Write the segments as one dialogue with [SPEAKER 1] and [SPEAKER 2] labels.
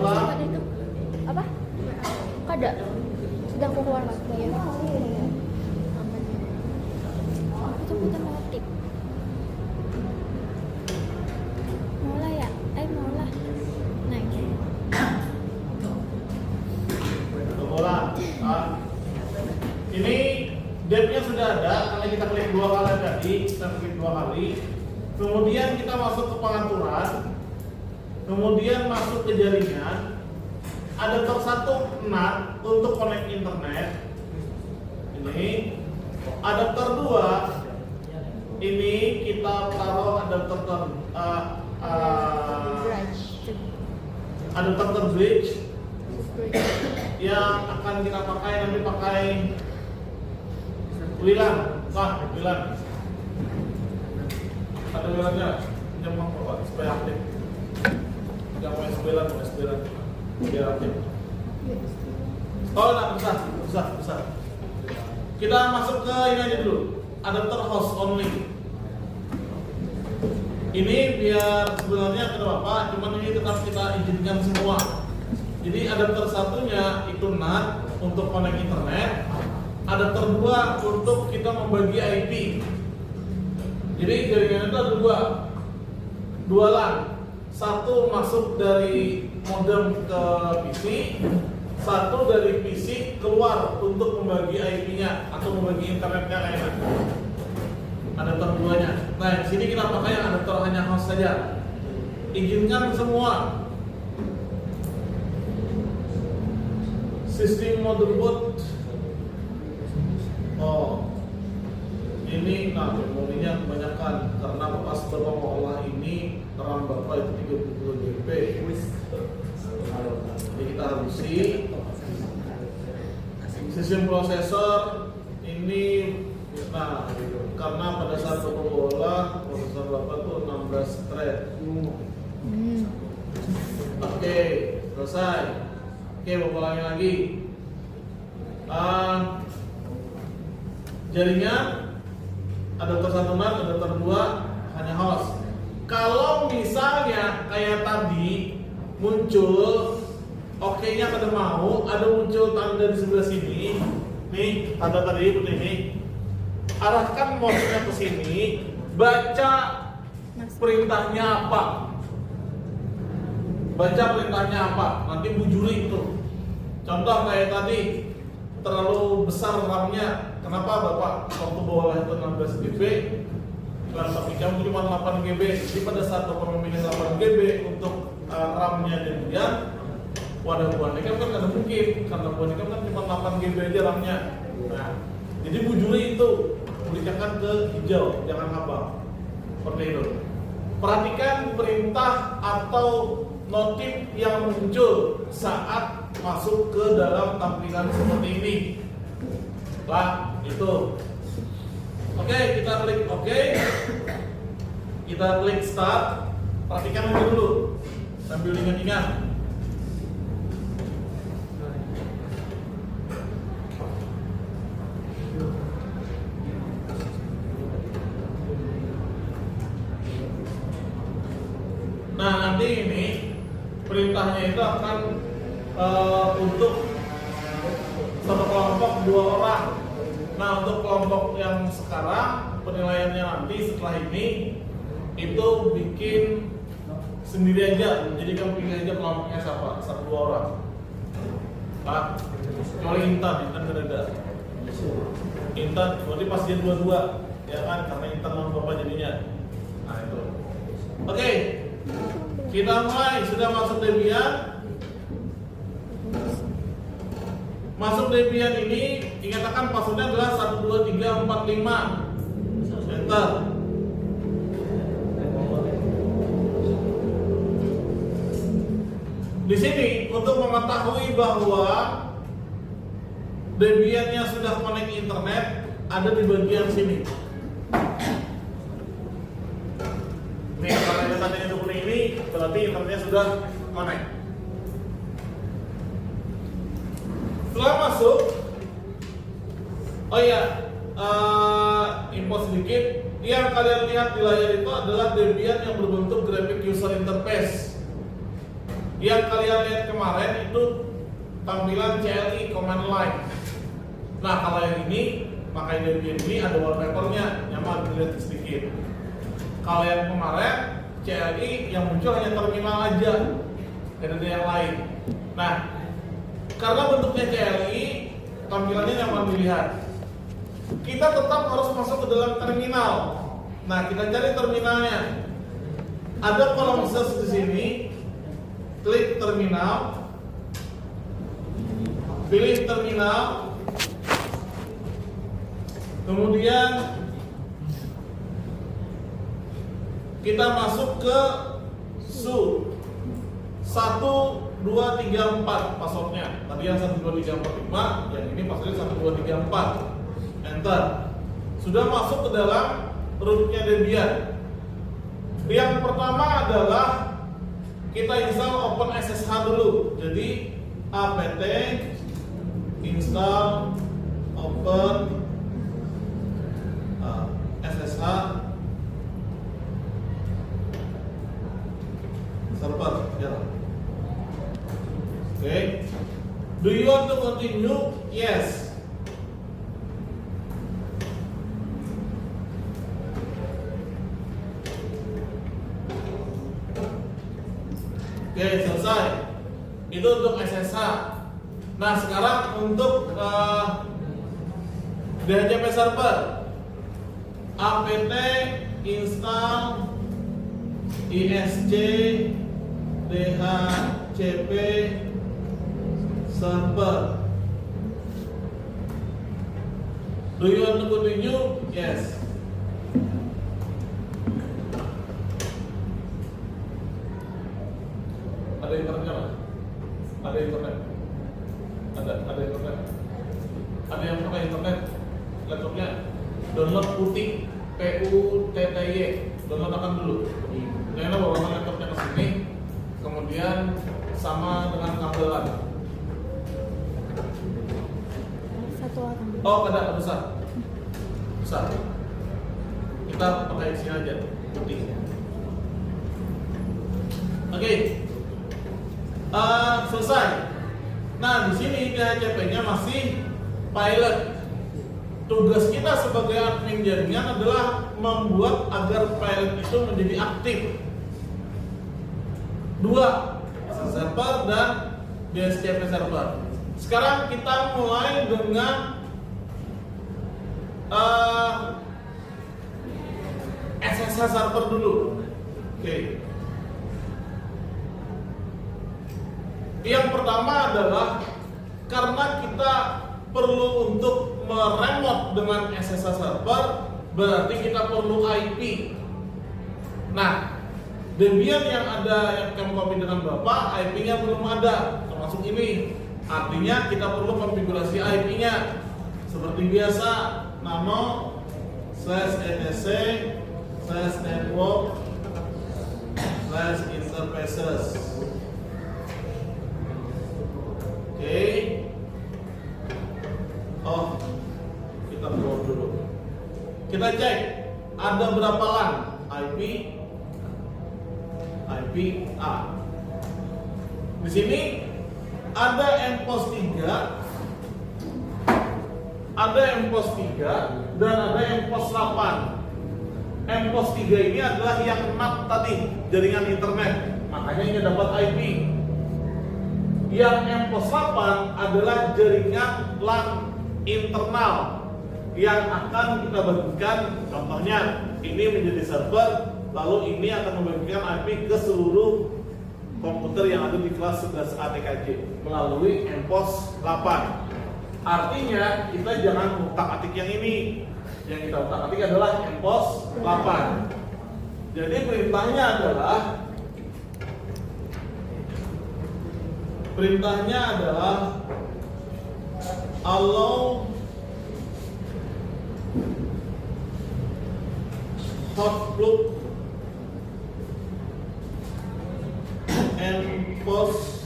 [SPEAKER 1] ulang.
[SPEAKER 2] Apa? Kada. Sudah aku keluar mas. Iya. Itu kita notif. Mola ya? Mola. Nah ini.
[SPEAKER 1] Bola. Ini depth-nya sudah ada karena kita klik 2 kali tadi, kita klik 2 kali. Kemudian kita masuk ke pengaturan. Kemudian masuk ke jaringan. Adapter 1 NAT untuk connect internet. Ini adapter 2 ini kita taruh adapter adapter bridge yang akan kita pakai nanti pakai WLAN. WLAN. Ada WLAN-nya? Jangan bawa supaya aktif. Jangan WLAN. Biar aktif. Oh, enggak, bisa. Kita masuk ke ini aja dulu. Adapter host only. Ini biar sebenarnya ke apa? Cuman ini tetap kita izinkan semua. Jadi adapter satunya itu NAT untuk connect internet. Adapter 2 untuk kita membagi IP. Jadi jaringan itu ada dua LAN. Satu masuk dari modem ke PC, satu dari PC keluar untuk membagi IP-nya atau membagi internetnya kayak gitu. Adapter 2-nya. Nah, di sini kita pakai yang adapter hanya host saja. Izinkan semua. Sistem motherboard. Oh, ini memorinya kebanyakan karena pas Bapak mau olah ini RAM Bapak itu 32 GB. Jadi kita harus sistem prosesor ini karena pada saat Bapak olah prosesor Bapak tuh 16 thread. Oke, selesai. Oke, Bapak ulangi lagi. Jaringan adapter 1 NAT, adapter 2 hanya host. Kalau misalnya kayak tadi muncul oke-nya kada mau, ada muncul tanda di sebelah sini. Nih, tanda tadi seperti ini. Arahkan mouse-nya ke sini, baca perintahnya apa. Baca perintahnya apa, nanti bujuri itu. Contoh kayak tadi terlalu besar RAM-nya. Kenapa Bapak waktu bawa itu 16 GB, tapi kamu cuma 8 GB. Jadi pada saat Bapak memilih 8 GB untuk RAM-nya demikian, wadah boneka kan tidak mungkin karena boneka kan cuma 8 GB aja RAM-nya. Nah, jadi bujuri itu berikan ke hijau, jangan apa. Seperti itu. Perhatikan perintah atau notif yang muncul saat masuk ke dalam tampilan seperti ini. Lah, itu. Oke, kita klik oke. Kita klik start. Perhatikan ini dulu. Sambil ingat-ingat. Nah, nanti ini perintahnya itu akan untuk satu kelompok 2 orang. Nah, untuk kelompok yang sekarang penilaiannya nanti setelah ini itu bikin sendiri aja. Jadi kamu pilih aja kelompoknya siapa, 1-2 orang. Pak, kecuali Intan kan ada. Intan, berarti pas dia 2-2, ya kan? Karena Intan sama Bapak jadinya. Nah itu. Oke, kita mulai. Sudah masuk Debian. Masuk Debian ini, ingatkan passwordnya adalah 12345. Enter. Di sini untuk mengetahui bahwa Debiannya sudah connect internet ada di bagian sini. Nih, kalau tandanya seperti ini berarti internetnya sudah connect. Setelah masuk, oh iya, info sedikit. Yang kalian lihat di layar itu adalah Debian yang berbentuk graphic user interface. Yang kalian lihat kemarin itu tampilan CLI command line. Nah, kalau yang ini pakai Debian ini ada wallpapernya, nyaman dilihat sedikit. Kalau yang kemarin CLI yang muncul hanya terminal aja, tidak ada yang lain. Nah, karena bentuknya CLI, tampilannya nyaman dilihat. Kita tetap harus masuk ke dalam terminal. Nah, kita cari terminalnya. Ada kolom search di sini. Klik terminal. Pilih terminal. Kemudian kita masuk ke su 1, 2, 3, 4 passwordnya. Tadi yang 1, 2, 3, 4, 5. Yang ini passwordnya 1, 2, 3, 4. Enter. Sudah masuk ke dalam rootnya Debian. Yang pertama adalah kita install OpenSSH dulu. Jadi apt install open SSH server. Ya. Oke. Do you want to continue? Yes. Oke, selesai. Itu untuk SSH. Nah, sekarang untuk DHCP server. apt install isc dhcp server. Do you want to continue? Yes. Ada internetnya nggak? Ada internet. Ada internet. Ada yang pakai internet laptopnya. Download putih PUTTY. Download akan dulu. Jangan bawa laptopnya ke sini. Kemudian sama dengan kabelan.
[SPEAKER 2] Satu orang.
[SPEAKER 1] Oh, ada besar. Besar. Kita pakai sini aja putih. Oke. Selesai. Nah, di sini DHCP-nya masih pilot. Tugas kita sebagai admin jaringan adalah membuat agar pilot itu menjadi aktif. 2, SSH server dan DHCP server. Sekarang kita mulai dengan SSH server dulu. Oke. Yang pertama adalah karena kita perlu untuk meremote dengan SSH server, berarti kita perlu IP. Nah, Debian yang ada yang kamu copy dengan Bapak, IP-nya belum ada, termasuk ini. Artinya kita perlu konfigurasi IP-nya. Seperti biasa, nano /etc/network/interfaces. Oke. Oh, kita keluar dulu. Kita cek ada berapa LAN. IP A. Di sini ada MPOS 3, ada MPOS 3 dan ada MPOS 8. MPOS 3 ini adalah yang NAT tadi, jaringan internet. Makanya ini dapat IP. Yang MPOS 8 adalah jaringan LAN internal yang akan kita bagikan. Contohnya ini menjadi server, lalu ini akan membagikan IP ke seluruh komputer yang ada di kelas 11A TKJ melalui MPOS 8. Artinya kita jangan utak-atik yang ini. Yang kita utak-atik adalah MPOS 8. Jadi perintahnya adalah allow hotloop MPOS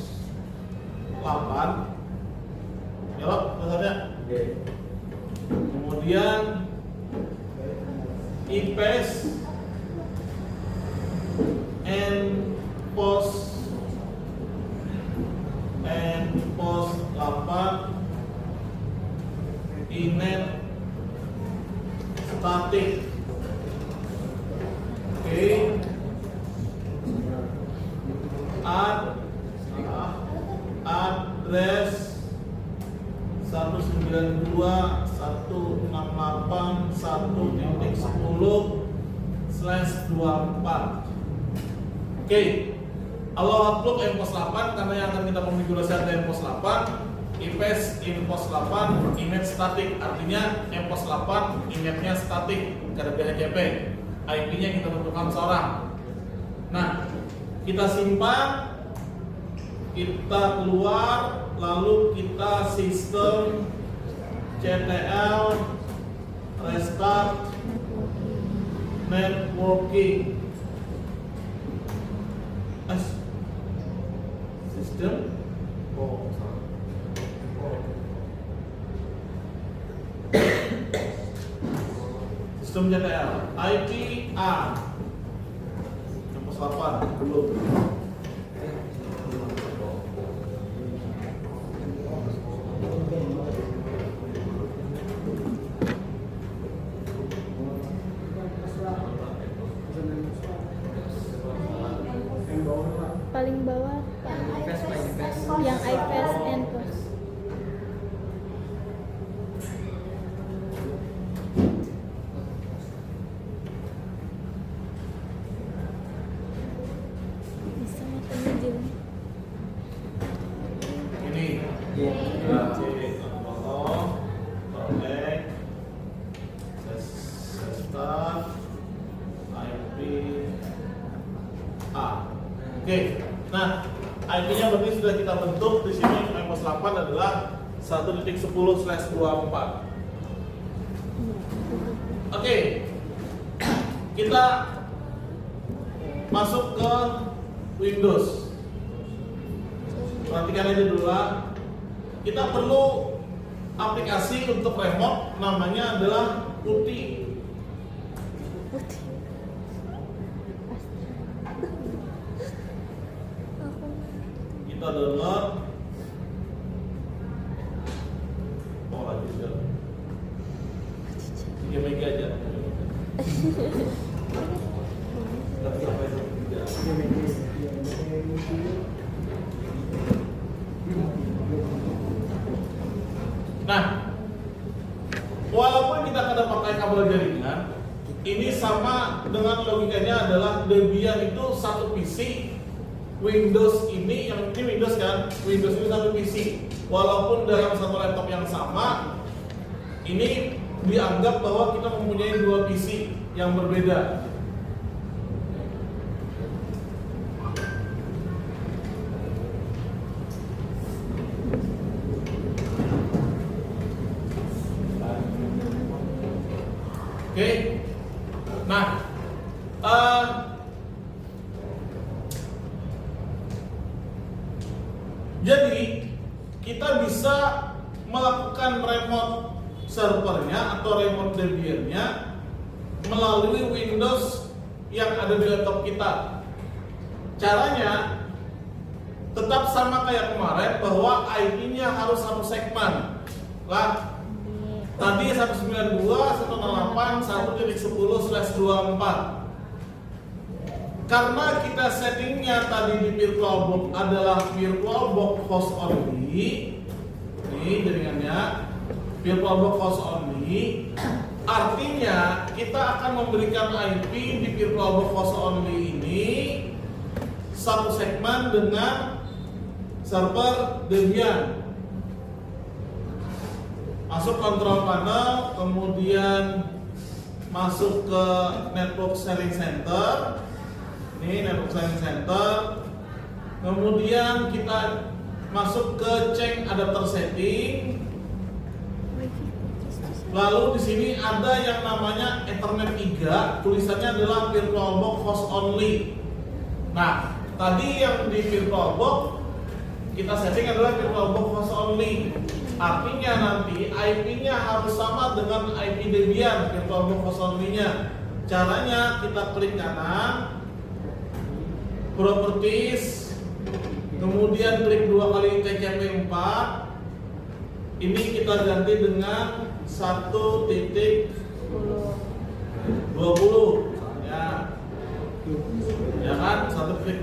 [SPEAKER 1] 8. Jawab dasarnya. Kemudian IP Oke, allow outlook mPOS 8 karena yang akan kita konfigurasi ada mPOS 8. IPS mPOS 8 image static, artinya mPOS 8 image-nya static, karena DHCP. IP-nya kita tentukan seorang. Nah, kita simpan, kita keluar, lalu kita sistem CTL restart networking. Sistem sistem CTL IP A mPOS 8 belum.
[SPEAKER 2] Paling bawah yang IPS mPOS. Bisa matanya jauh.
[SPEAKER 1] Ini Oke, nah IP-nya berarti sudah kita bentuk di sini. mPOS 8 adalah 1.10/24. Oke, kita masuk ke Windows. Perhatikan aja dulu lah. Kita perlu aplikasi untuk remote, namanya adalah PuTTY.
[SPEAKER 2] Putih.
[SPEAKER 1] Kita download. Oh lagi sudah 3 MB aja. Tapi sampai 3. Nah, walaupun kita kadang pakai kabel jaringan, ini sama dengan logikanya adalah Debian itu satu PC. Windows ini, yang ini Windows kan, Windows ini satu PC. Walaupun dalam satu laptop yang sama, ini dianggap bahwa kita mempunyai dua PC yang berbeda. Oke, nah, jadi kita bisa melakukan remote servernya atau remote Debian-nya melalui Windows yang ada di laptop kita. Caranya tetap sama kayak kemarin, bahwa IP-nya harus satu segmen. Lah, tadi 192.168.1.10/24. Karena kita settingnya tadi di VirtualBox adalah VirtualBox host only, ini jaringannya VirtualBox host only, artinya kita akan memberikan IP di VirtualBox host only ini satu segmen dengan server Debian. Masuk control panel, kemudian masuk ke network sharing center. Ini network sharing center. Kemudian kita masuk ke check adapter setting. Lalu di sini ada yang namanya Ethernet 3, tulisannya adalah VirtualBox host only. Nah, tadi yang di VirtualBox kita setting adalah VirtualBox host only. Artinya nanti IP-nya harus sama dengan IP Debian VirtualBox host only-nya. Caranya kita klik kanan, Properties, kemudian klik 2 kali TCP 4. Ini kita ganti dengan 1.20 ya. Ya kan, 1.20.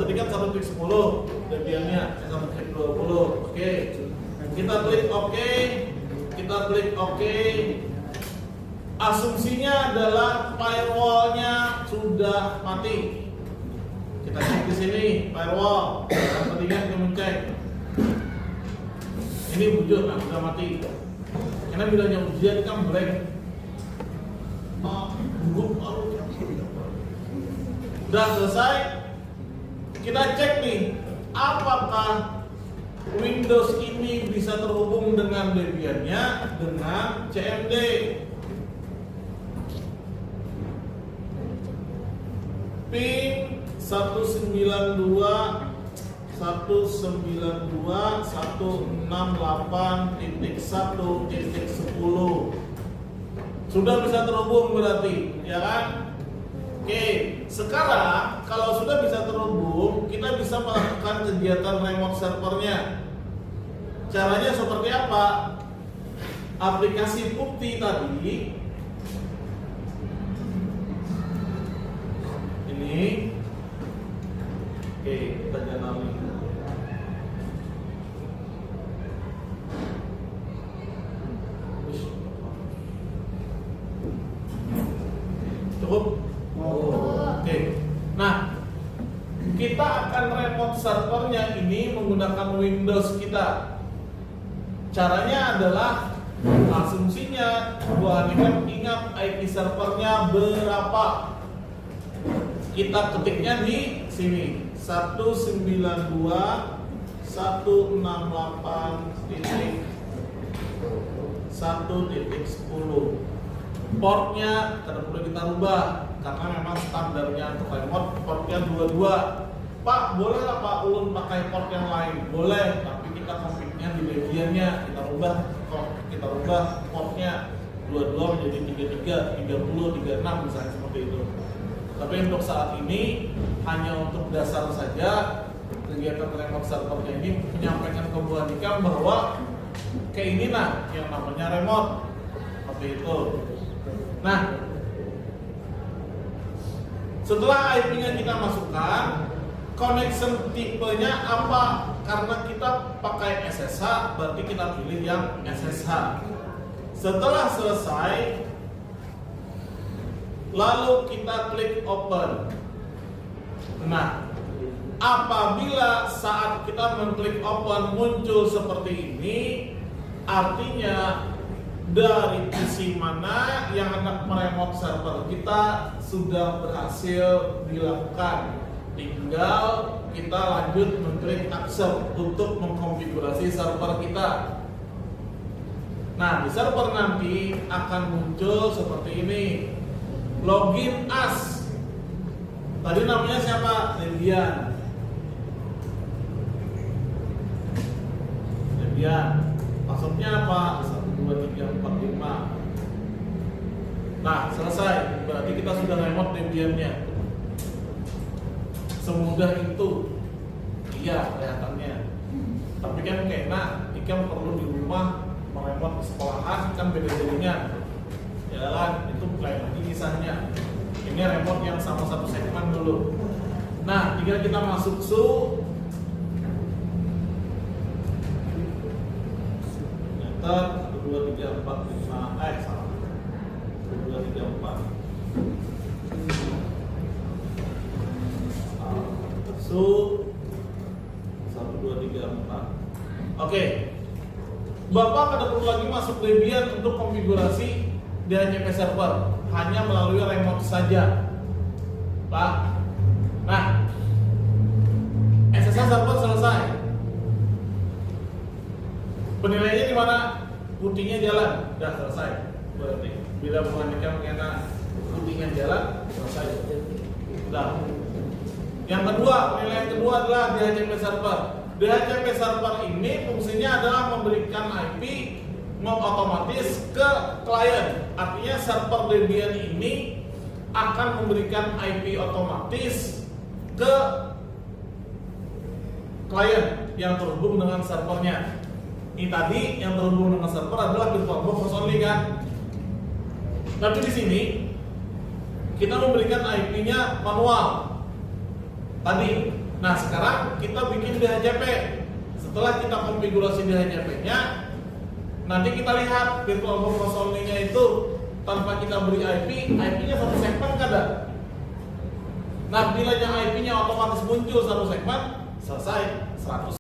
[SPEAKER 1] Tadi kan 1.10 Debian-nya, 1.20. Oke. Kita klik OK. Kita klik OK. Asumsinya adalah firewall-nya sudah mati. Kita cek di sini firewall. Kepentingan kita mencek. Ini bujur, nah sudah mati. Karena bilangnya ujian kan blank. Udah selesai. Kita cek nih, apakah Windows ini bisa terhubung dengan Debian-nya dengan CMD. Pin 192.168.1.10 sudah bisa terhubung berarti, ya kan? Oke, sekarang kalau sudah bisa terhubung, kita bisa melakukan kegiatan remote servernya. Caranya seperti apa? Aplikasi bukti tadi ini, oke, kita jalani. Cukup? Oke. Nah, kita akan remote servernya ini menggunakan Windows kita. Caranya adalah asumsinya buat ingat IP servernya berapa. Kita ketiknya di sini 192.168.1.10. Portnya tidak perlu kita rubah karena memang standarnya untuk remote portnya 22. Pak, boleh lah Pak Ulun pakai port yang lain? Boleh, tapi kita config-nya di Debian-nya kita rubah portnya 22 menjadi 33, 30, 36 misalnya seperti itu. Tapi untuk saat ini hanya untuk dasar saja kegiatan remote servernya ini menyampaikan ke Bu Hanika bahwa keinginan yang namanya remote seperti itu. Nah, setelah IP-nya kita masukkan, connection tipenya apa? Karena kita pakai SSH, berarti kita pilih yang SSH. Setelah selesai, lalu kita klik open. Nah, apabila saat kita mengklik open muncul seperti ini, artinya dari PC mana yang hendak meremote server kita sudah berhasil dilakukan. Tinggal kita lanjut mengklik accept untuk mengkonfigurasi server kita. Nah, di server nanti akan muncul seperti ini. Login as. Tadi namanya siapa? Debian. Passwordnya apa? 1, 2, 3, 4, 5. Nah, selesai. Berarti kita sudah remote Debian-nya. Semudah itu. Iya, kelihatannya. Tapi kan kayaknya ikan perlu di rumah meremote di sekolahan kan beda jadinya. Ya kan, itu lain lagi kisahnya. Ini remote yang sama satu segmen dulu. Nah, tinggal kita masuk Enter 1, 2, 3, 4, 5. Salah. 1, 2, 3, 4. Masuk 1, 2, 3, 4. Oke. Bapak tidak perlu lagi masuk Debian untuk konfigurasi DHCP server, hanya melalui remote saja, Pak. Nah, SSH server selesai. Penilaiannya di mana? Putihnya jalan, sudah selesai. Berarti bila mengajukan mengenai putihnya jalan, selesai. Sudah. Yang kedua, penilaian kedua adalah DHCP server. DHCP server ini fungsinya adalah memberikan IP otomatis ke klien. Artinya server Debian ini akan memberikan IP otomatis ke klien yang terhubung dengan servernya. Ini tadi yang terhubung dengan server adalah VirtualBox only kan. Tapi di sini kita memberikan IP-nya manual. Tadi. Nah, sekarang kita bikin DHCP. Setelah kita konfigurasi DHCP-nya, nanti kita lihat VirtualBox only-nya itu tanpa kita beri IP, IP-nya satu segmen kada. Nah, bila yang IP-nya otomatis muncul satu segmen, selesai 100.